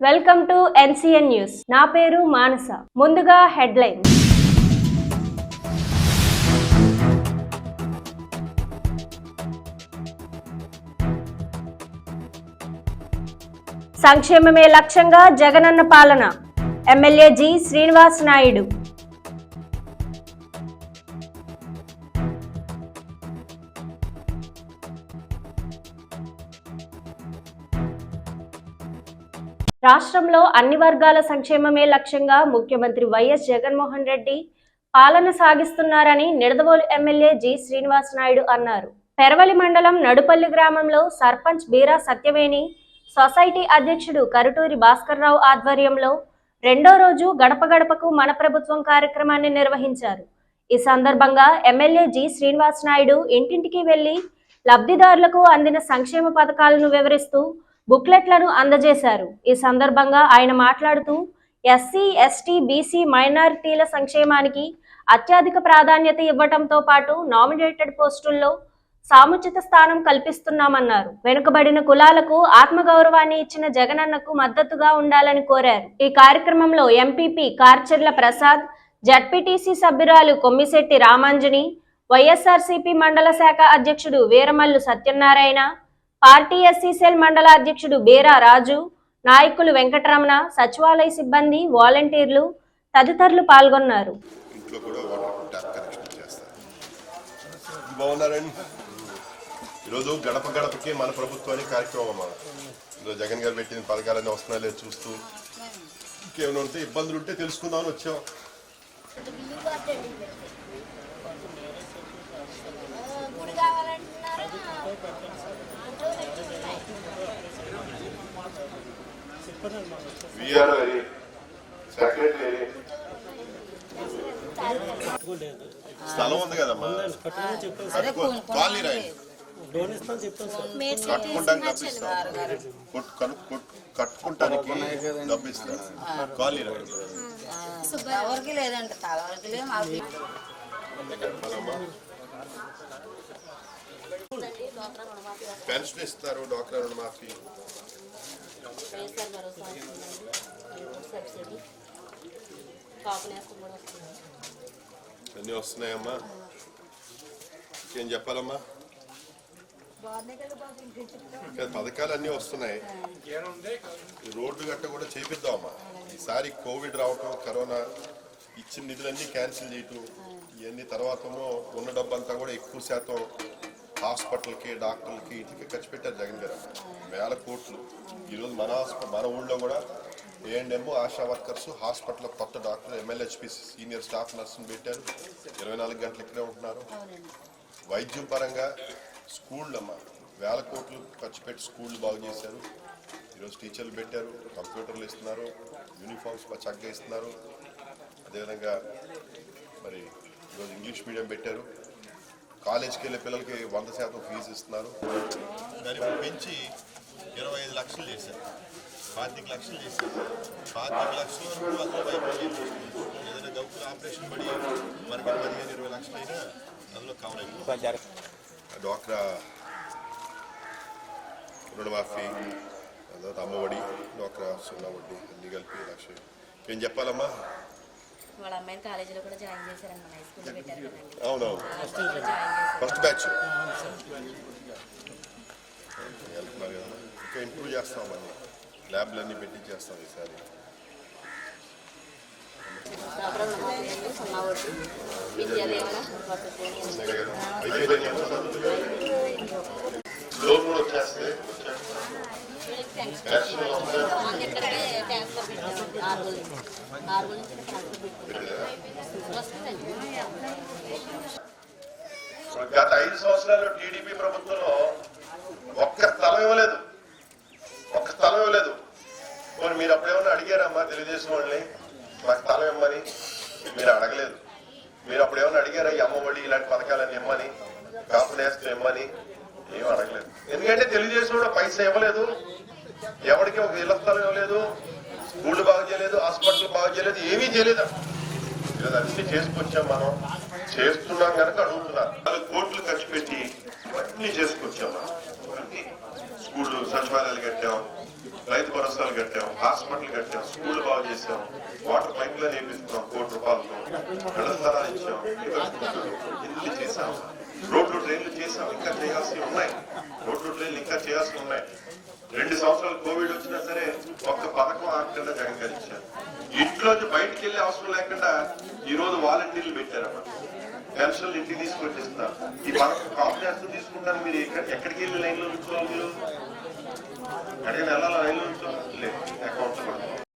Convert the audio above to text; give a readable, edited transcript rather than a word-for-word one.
Welcome to NCN news. నా పేరు మానస. ముందుగా హెడ్లైన్స్. సంక్షేమమే లక్ష్యంగా జగనన్న పాలన. MLA G Srinivas Naidu. రాష్ట్రంలో అన్ని వర్గాల సంక్షేమమే లక్ష్యంగా ముఖ్యమంత్రి వైఎస్ జగన్మోహన్ రెడ్డి పాలన సాగిస్తున్నారని నిడదవోలు ఎమ్మెల్యే జి శ్రీనివాస్ నాయుడు అన్నారు. పెరవలి మండలం నడుపల్లి గ్రామంలో సర్పంచ్ బీరా సత్యవేణి సొసైటీ అధ్యక్షుడు కరుటూరి భాస్కర్రావు ఆధ్వర్యంలో రెండో రోజు గడప గడపకు మన ప్రభుత్వం కార్యక్రమాన్ని నిర్వహించారు. ఈ సందర్భంగా ఎమ్మెల్యే జి శ్రీనివాస్ నాయుడు ఇంటింటికి వెళ్లి లబ్ధిదారులకు అందిన సంక్షేమ పథకాలను వివరిస్తూ బుక్లెట్లను అందజేశారు. ఈ సందర్భంగా ఆయన మాట్లాడుతూ ఎస్సీ, ఎస్టీ, బీసీ, మైనారిటీల సంక్షేమానికి అత్యధిక ప్రాధాన్యత ఇవ్వటంతో పాటు నామినేటెడ్ పోస్టుల్లో సాముచిత స్థానం కల్పిస్తున్నామన్నారు. వెనుకబడిన కులాలకు ఆత్మగౌరవాన్ని ఇచ్చిన జగనన్నకు మద్దతుగా ఉండాలని కోరారు. ఈ కార్యక్రమంలో ఎంపీపీ కార్చెర్ల ప్రసాద్, జడ్పీటీసీ సభ్యురాలు కొమ్మిశెట్టి రామాంజని, వైఎస్ఆర్సీపీ మండల శాఖ అధ్యక్షుడు Veeramallu Satyanarayana, party SC cell మండల అధ్యక్షుడు బీరా రాజు, నాయకులు వెంకటరమణ, సచివాలయ సిబ్బంది, వాలంటీర్లు తదితరులు పాల్గొన్నారు. ఈరోజు గడప గడపకి మన ప్రభుత్వానికి కార్యక్రమం జగన్ గారు పెట్టిన పథకాలన్నీ వస్తున్నాయో లేదు చూస్తూ ఇంకేమైనా ఉంటే ఇబ్బందులు ఉంటే తెలుసుకుందామని వచ్చాం. స్థలం ఉంది కదమ్మా, కట్టుకుంటానికి డబ్బిస్తారు. పెన్షన్ ఇస్తారు, డ్వాక్రా రుణమాఫీ, అన్నీ వస్తున్నాయమ్మా. ఇంకేం చెప్పాలమ్మా, పథకాలు అన్నీ వస్తున్నాయి. రోడ్డు గట్ట కూడా చేపిద్దామమ్మా. ఈసారి కోవిడ్ రావటం, కరోనా ఇచ్చిన నిధులన్నీ క్యాన్సిల్ చేయటం, ఇవన్నీ తర్వాత ఉన్న డబ్బంతా కూడా ఎక్కువ శాతం హాస్పిటల్కి, డాక్టర్లకి, ఇంటికి ఖర్చు పెట్టారు జగన్ గారు. 1000 కోట్లు. ఈరోజు మన ఊళ్ళో కూడా A&M ఆశా వర్కర్స్, హాస్పిటల్ కొత్త డాక్టర్, MLHP సీనియర్ స్టాఫ్ నర్సును పెట్టారు. 24 గంటలు ఇక్కడే ఉంటున్నారు. వైద్యం పరంగా స్కూళ్ళు అమ్మ 1000 కోట్లు ఖర్చు పెట్టి స్కూళ్ళు బాగు చేశారు. ఈరోజు టీచర్లు పెట్టారు, కంప్యూటర్లు ఇస్తున్నారు, యూనిఫామ్స్ చక్కగా ఇస్తున్నారు. అదేవిధంగా మరి ఈరోజు ఇంగ్లీష్ మీడియం పెట్టారు. కాలేజ్కి వెళ్ళే పిల్లలకి 100% ఫీజు ఇస్తున్నారు. దాన్ని పెంచి 25 లక్షలు చేశారు, 25 లక్షలు చేశారు. 25 లక్షల వరకు అందులో వైద్యం ఏదైనా గౌరవ ఆపరేషన్ పడి మనకి 15-20 లక్షలు అయినా అందులో కవర్ అయిపోయింది. డ్వాక్రా రుణమాఫీ, తర్వాత అమ్మఒడి, డ్వాక్రా సున్నా వడ్డీ అన్ని కలిపి 1 లక్ష. ఏం చెప్పాలమ్మా? వాళ్ళ అమ్మాయిని కాలేజీలో కూడా జాయిన్ చేశారన్న, హై స్కూల్లో పెట్టారు కదండి. అవునవును, ఫస్ట్ బ్యాచ్ వెళ్తున్నారు కదా. ఇంకా ఇంప్రూవ్ చేస్తామని ల్యాబ్లు అన్నీ పెట్టి చేస్తాం ఈసారి. లోన్ కూడా వచ్చేస్తే గత 5 సంవత్సరాలు టీడీపీ ప్రభుత్వంలో ఒక్క స్థలం ఇవ్వలేదు. మరి మీరు అప్పుడేమన్నా అడిగారమ్మా తెలుగుదేశం వాళ్ళని మాకు స్థలం ఇమ్మని? మీరు అడగలేదు. మీరు అప్పుడేమన్నా అడిగారా ఈ అమ్మఒడి ఇలాంటి పథకాలన్నీ ఇమ్మని, కాపు నేస్తం ఇమ్మని? ఏం అడగలేదు. ఎందుకంటే తెలుగుదేశం కూడా పైసా ఇవ్వలేదు, ఎవరికి ఒక ఇళ్ల స్థలం ఇవ్వలేదు, స్కూళ్ళు బాగు చేయలేదు, హాస్పిటల్ బాగు చేయలేదు, ఏమీ చేయలేదు. ఈరోజు అన్ని చేసుకొచ్చాం, మనం చేస్తున్నాం కనుక అడుగుతున్నారు. 4 కోట్లు ఖర్చు పెట్టి అన్ని చేసుకొచ్చాం. మనం స్కూళ్ళు, సచివాలయాలు కట్టాం, రైతు భరోసాలు కట్టాం, హాస్పిటల్ కట్టాం, స్కూల్ బాగు చేసాం, వాటర్ పైప్ లైన్ వేపిస్తున్నాం 1 కోటి రూపాయలతో, ఇళ్ల స్థలాలు ఇచ్చాం, ఇల్లు చేసాం, రోడ్లు ట్రైన్లు చేసాం, ఇంకా చేయాల్సి ఉన్నాయి, రోడ్లు ట్రైన్లు ఇంకా చేయాల్సి ఉన్నాయి. 2 సంవత్సరాలు కోవిడ్ వచ్చినా సరే ఒక్క పథకం ఆకుండా జగన్ గారు ఇచ్చారు. ఇంట్లోంచి బయటికి వెళ్ళే అవసరం లేకుండా ఈ రోజు వాలంటీర్లు పెట్టారన్నమాట. పెన్షన్లు ఇంటికి తీసుకొచ్చిస్తున్నారు. ఈ పథకం కాంప్లెక్స్ తీసుకుంటారు. మీరు ఎక్కడికి వెళ్ళి లైన్లో ఉంచుకోవాలి? మీరు ఎక్కడికైనా వెళ్ళాలా? లైన్లో ఉంచుకోవాలి లేదు, అకౌంట్